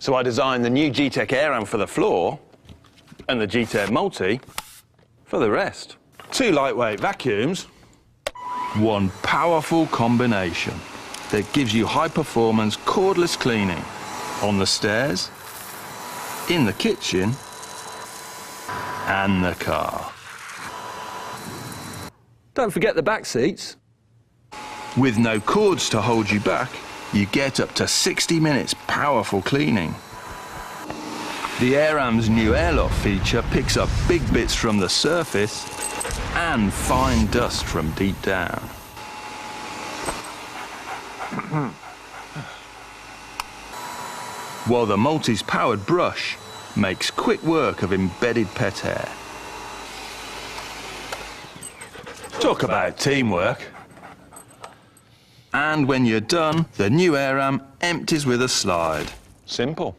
So I designed the new Gtech AirRam for the floor and the Gtech Multi for the rest. 2 lightweight vacuums, 1 powerful combination that gives you high-performance cordless cleaning on the stairs, in the kitchen and the car. Don't forget the back seats. With no cords to hold you back, you get up to 60 minutes powerful cleaning. The AirRam's new airlock feature picks up big bits from the surface and fine dust from deep down. While the Multi's powered brush makes quick work of embedded pet hair. Talk about teamwork. And when you're done, the new AirRam empties with a slide. Simple.